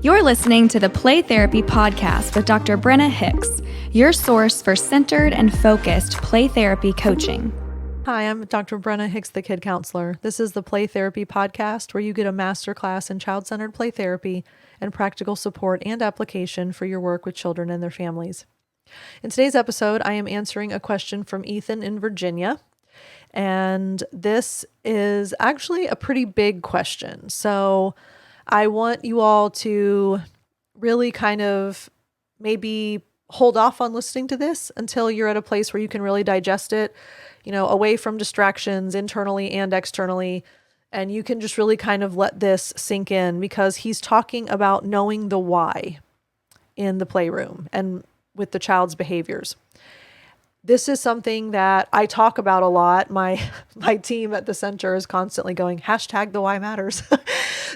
You're listening to the Play Therapy Podcast with Dr. Brenna Hicks, your source for centered and focused play therapy coaching. Hi, I'm Dr. Brenna Hicks, the Kid Counselor. This is the Play Therapy Podcast, where you get a masterclass in child-centered play therapy and practical support and application for your work with children and their families. In today's episode, I am answering a question from Ethan in Virginia, and this is actually a pretty big question. So I want you all to really kind of maybe hold off on listening to this until you're at a place where you can really digest it, away from distractions internally and externally. And you can just really kind of let this sink in, because he's talking about knowing the why in the playroom and with the child's behaviors. This is something that I talk about a lot. My team at the center is constantly going, #the why matters.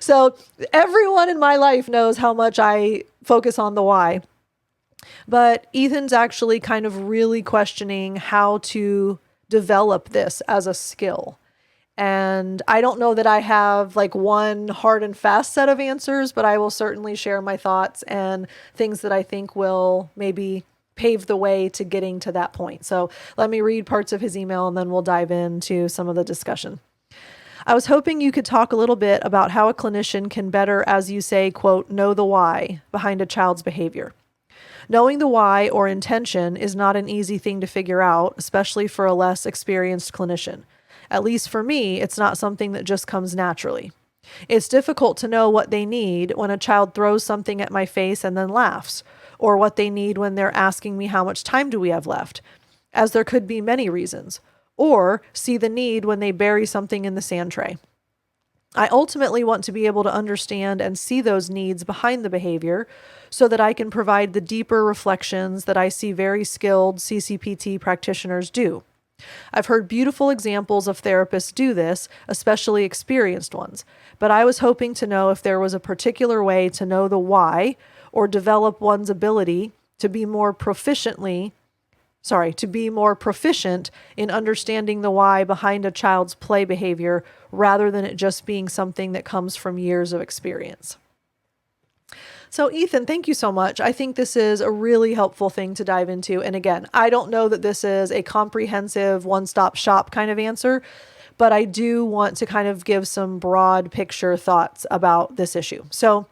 So everyone in my life knows how much I focus on the why. But Ethan's actually kind of really questioning how to develop this as a skill. And I don't know that I have like one hard and fast set of answers, but I will certainly share my thoughts and things that I think will maybe pave the way to getting to that point. So let me read parts of his email and then we'll dive into some of the discussion. I was hoping you could talk a little bit about how a clinician can better, as you say, quote, know the why behind a child's behavior. Knowing the why or intention is not an easy thing to figure out, especially for a less experienced clinician. At least for me, it's not something that just comes naturally. It's difficult to know what they need when a child throws something at my face and then laughs, or what they need when they're asking me how much time do we have left, as there could be many reasons, or see the need when they bury something in the sand tray. I ultimately want to be able to understand and see those needs behind the behavior so that I can provide the deeper reflections that I see very skilled CCPT practitioners do. I've heard beautiful examples of therapists do this, especially experienced ones, but I was hoping to know if there was a particular way to know the why or develop one's ability to be more proficient in understanding the why behind a child's play behavior, rather than it just being something that comes from years of experience. So Ethan, thank you so much. I think this is a really helpful thing to dive into. And again, I don't know that this is a comprehensive one-stop shop kind of answer, but I do want to kind of give some broad picture thoughts about this issue. So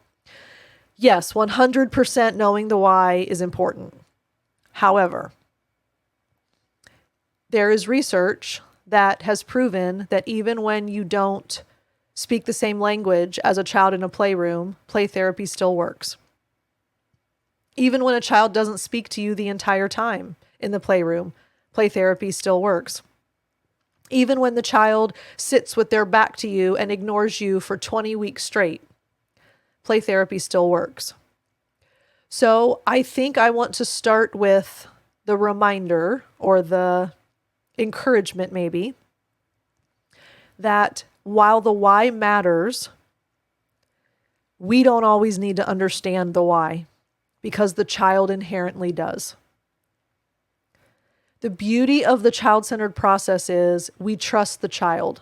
yes, 100% knowing the why is important. However, there is research that has proven that even when you don't speak the same language as a child in a playroom, play therapy still works. Even when a child doesn't speak to you the entire time in the playroom, play therapy still works. Even when the child sits with their back to you and ignores you for 20 weeks straight, play therapy still works. So I think I want to start with the reminder, or the encouragement maybe, that while the why matters, we don't always need to understand the why, because the child inherently does. The beauty of the child-centered process is we trust the child.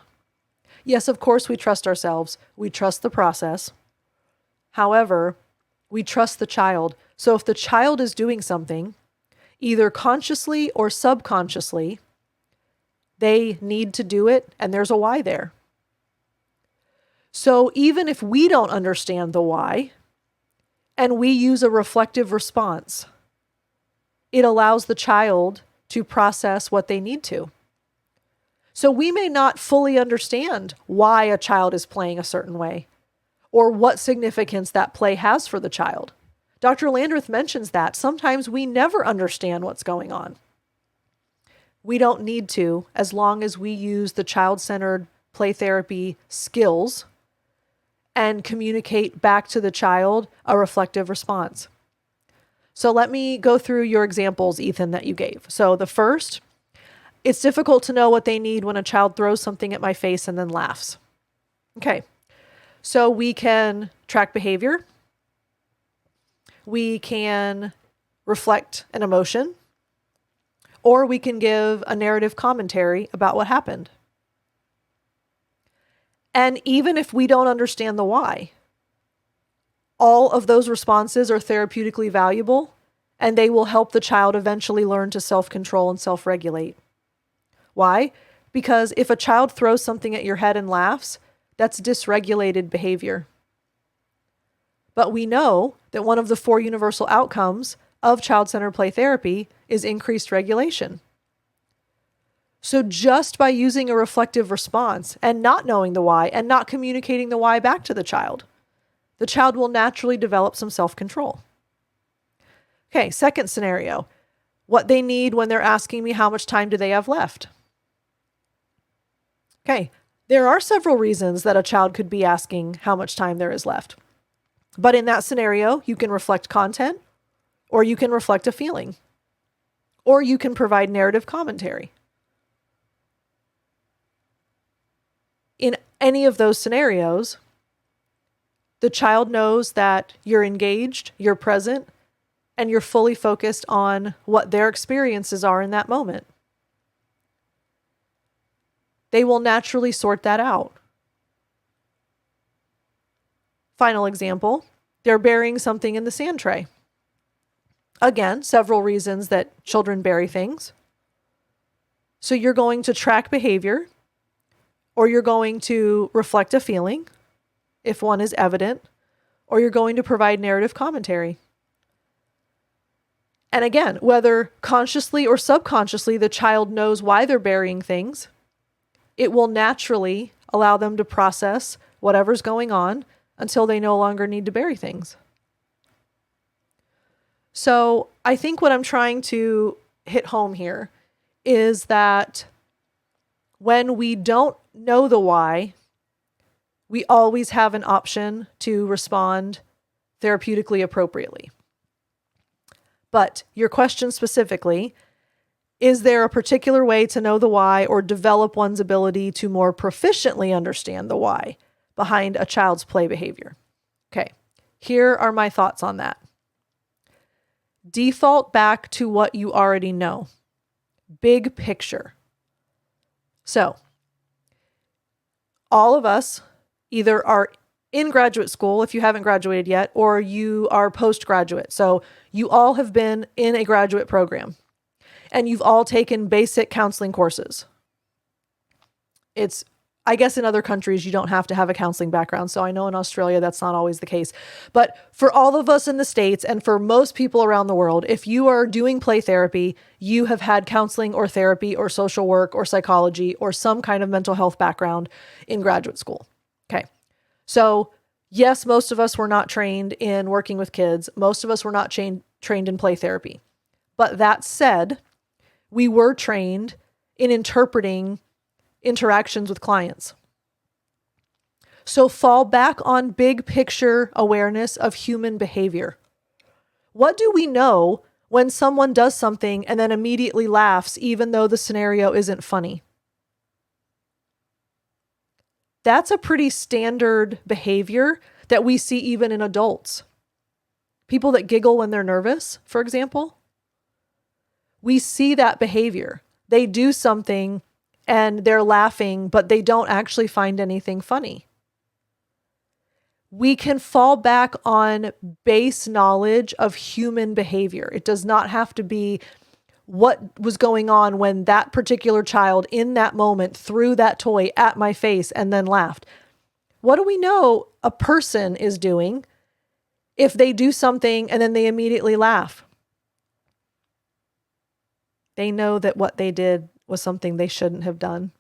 Yes, of course, we trust ourselves. We trust the process. However, we trust the child. So if the child is doing something, either consciously or subconsciously, they need to do it, and there's a why there. So even if we don't understand the why, and we use a reflective response, it allows the child to process what they need to. So we may not fully understand why a child is playing a certain way, or what significance that play has for the child. Dr. Landreth mentions that sometimes we never understand what's going on. We don't need to, as long as we use the child-centered play therapy skills and communicate back to the child a reflective response. So let me go through your examples, Ethan, that you gave. So the first, it's difficult to know what they need when a child throws something at my face and then laughs. Okay, so we can track behavior. We can reflect an emotion, or we can give a narrative commentary about what happened. And even if we don't understand the why, all of those responses are therapeutically valuable, and they will help the child eventually learn to self-control and self-regulate. Why? Because if a child throws something at your head and laughs, that's dysregulated behavior. But we know that one of the 4 universal outcomes of child-centered play therapy is increased regulation. So just by using a reflective response and not knowing the why and not communicating the why back to the child will naturally develop some self-control. Okay, second scenario, what they need when they're asking me how much time do they have left. Okay, there are several reasons that a child could be asking how much time there is left. But in that scenario, you can reflect content, or you can reflect a feeling, or you can provide narrative commentary. In any of those scenarios, the child knows that you're engaged, you're present, and you're fully focused on what their experiences are in that moment. They will naturally sort that out. Final example, they're burying something in the sand tray. Again, several reasons that children bury things. So you're going to track behavior, or you're going to reflect a feeling, if one is evident, or you're going to provide narrative commentary. And again, whether consciously or subconsciously the child knows why they're burying things, it will naturally allow them to process whatever's going on until they no longer need to bury things. So I think what I'm trying to hit home here is that when we don't know the why, we always have an option to respond therapeutically appropriately. But your question specifically, is there a particular way to know the why or develop one's ability to more proficiently understand the why behind a child's play behavior? Okay, here are my thoughts on that. Default back to what you already know. Big picture. So, all of us either are in graduate school, if you haven't graduated yet, or you are postgraduate. So you all have been in a graduate program and you've all taken basic counseling courses. I guess in other countries, you don't have to have a counseling background. So I know in Australia, that's not always the case. But for all of us in the States and for most people around the world, if you are doing play therapy, you have had counseling or therapy or social work or psychology or some kind of mental health background in graduate school. Okay. So yes, most of us were not trained in working with kids. Most of us were not trained in play therapy. But that said, we were trained in interpreting interactions with clients. So fall back on big picture awareness of human behavior. What do we know when someone does something and then immediately laughs even though the scenario isn't funny? That's a pretty standard behavior that we see even in adults. People that giggle when they're nervous, for example. We see that behavior. They do something and they're laughing, but they don't actually find anything funny. We can fall back on base knowledge of human behavior. It does not have to be what was going on when that particular child in that moment threw that toy at my face and then laughed. What do we know a person is doing if they do something and then they immediately laugh? They know that what they did was something they shouldn't have done.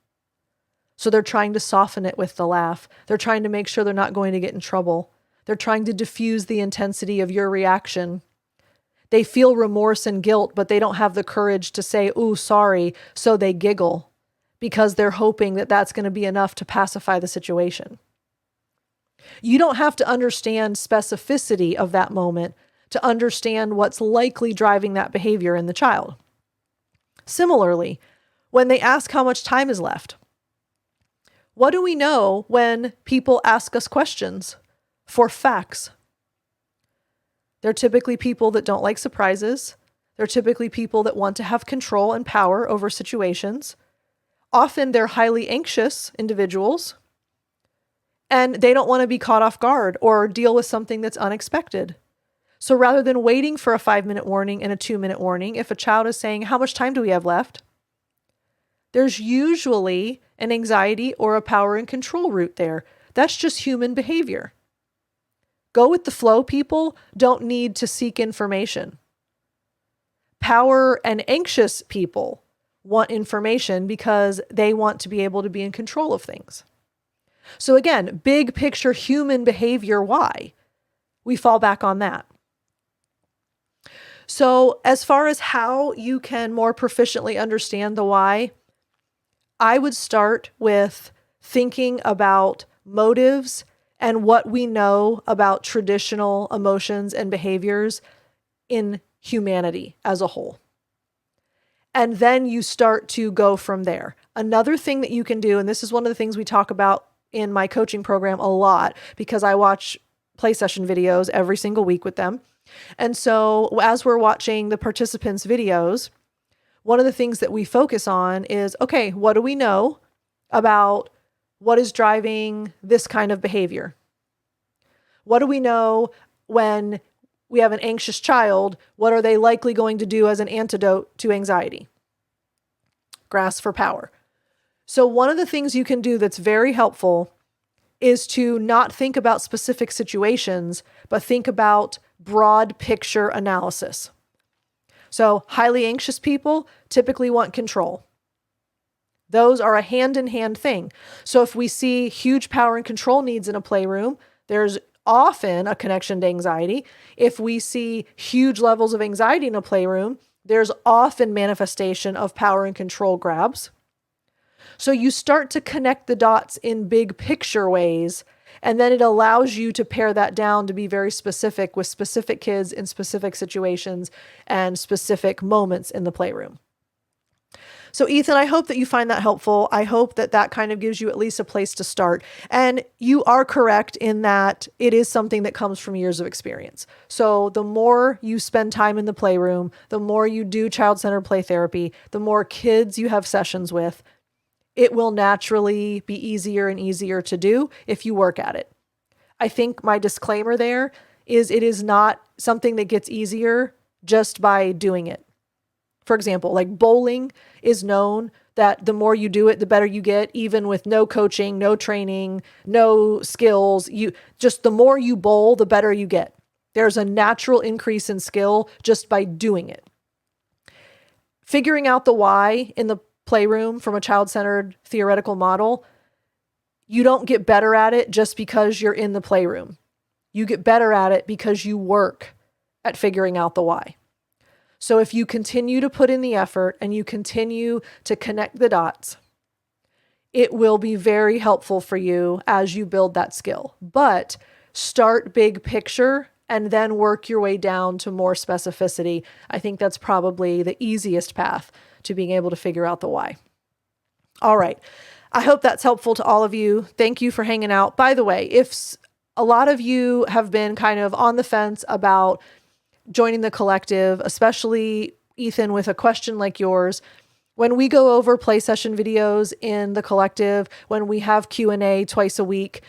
So they're trying to soften it with the laugh. They're trying to make sure they're not going to get in trouble. They're trying to diffuse the intensity of your reaction. They feel remorse and guilt, but they don't have the courage to say, "Ooh, sorry," so they giggle because they're hoping that that's going to be enough to pacify the situation. You don't have to understand specificity of that moment to understand what's likely driving that behavior in the child. Similarly, when they ask how much time is left, what do we know when people ask us questions for facts? They're typically people that don't like surprises. They're typically people that want to have control and power over situations. Often they're highly anxious individuals. and they don't want to be caught off guard or deal with something that's unexpected. So rather than waiting for a 5-minute warning and a 2-minute warning, if a child is saying, how much time do we have left? There's usually an anxiety or a power and control root there. That's just human behavior. Go with the flow people don't need to seek information. Power and anxious people want information because they want to be able to be in control of things. So again, big picture human behavior, why? We fall back on that. So as far as how you can more proficiently understand the why, I would start with thinking about motives and what we know about traditional emotions and behaviors in humanity as a whole. And then you start to go from there. Another thing that you can do, and this is one of the things we talk about in my coaching program a lot because I watch play session videos every single week with them. And so as we're watching the participants' videos, one of the things that we focus on is, okay, what do we know about what is driving this kind of behavior? What do we know when we have an anxious child? What are they likely going to do as an antidote to anxiety? Grasp for power. So one of the things you can do that's very helpful is to not think about specific situations, but think about broad picture analysis. So highly anxious people typically want control. Those are a hand-in-hand thing. So if we see huge power and control needs in a playroom, there's often a connection to anxiety. If we see huge levels of anxiety in a playroom, there's often manifestation of power and control grabs. So you start to connect the dots in big picture ways, and then it allows you to pare that down to be very specific with specific kids in specific situations and specific moments in the playroom. So Ethan, I hope that you find that helpful. I hope that that kind of gives you at least a place to start. And you are correct in that it is something that comes from years of experience. So the more you spend time in the playroom, the more you do child-centered play therapy, the more kids you have sessions with, it will naturally be easier and easier to do if you work at it. I think my disclaimer there is it is not something that gets easier just by doing it. For example, like bowling is known that the more you do it, the better you get, even with no coaching, no training, no skills. Just the more you bowl, the better you get. There's a natural increase in skill just by doing it. Figuring out the why in the playroom from a child-centered theoretical model, you don't get better at it just because you're in the playroom. You get better at it because you work at figuring out the why. So if you continue to put in the effort and you continue to connect the dots, it will be very helpful for you as you build that skill. But start big picture and then work your way down to more specificity. I think that's probably the easiest path to being able to figure out the why. All right. I hope that's helpful to all of you. Thank you for hanging out. By the way, if a lot of you have been kind of on the fence about joining the collective, especially Ethan with a question like yours, when we go over play session videos in the collective, when we have Q&A twice a week,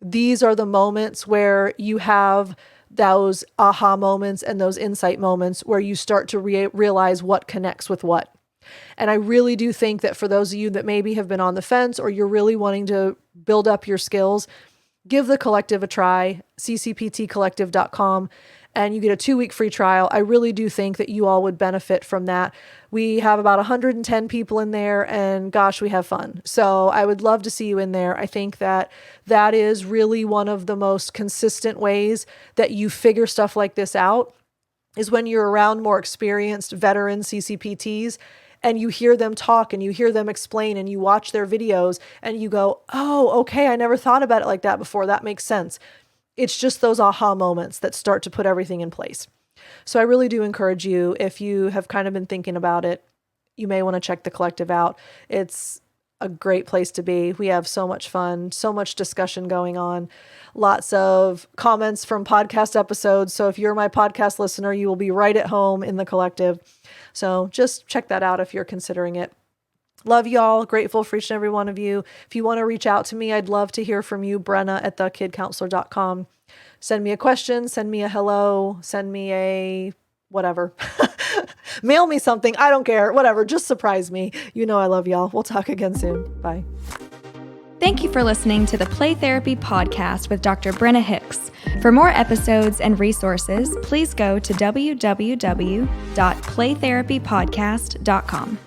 these are the moments where you have those aha moments and those insight moments where you start to realize what connects with what. And I really do think that for those of you that maybe have been on the fence or you're really wanting to build up your skills, give the collective a try, ccptcollective.com, and you get a 2-week free trial. I really do think that you all would benefit from that. We have about 110 people in there, and gosh, we have fun. So I would love to see you in there. I think that that is really one of the most consistent ways that you figure stuff like this out is when you're around more experienced veteran CCPTs and you hear them talk and you hear them explain and you watch their videos and you go, oh, okay, I never thought about it like that before. That makes sense. It's just those aha moments that start to put everything in place. So I really do encourage you, if you have kind of been thinking about it, you may want to check the collective out. It's a great place to be. We have so much fun, so much discussion going on, lots of comments from podcast episodes. So if you're my podcast listener, you will be right at home in the collective. So just check that out if you're considering it. Love y'all. Grateful for each and every one of you. If you want to reach out to me, I'd love to hear from you. Brenna at thekidcounselor.com. Send me a question, send me a hello, send me a whatever. Mail me something. I don't care. Whatever. Just surprise me. You know I love y'all. We'll talk again soon. Bye. Thank you for listening to the Play Therapy Podcast with Dr. Brenna Hicks. For more episodes and resources, please go to www.playtherapypodcast.com.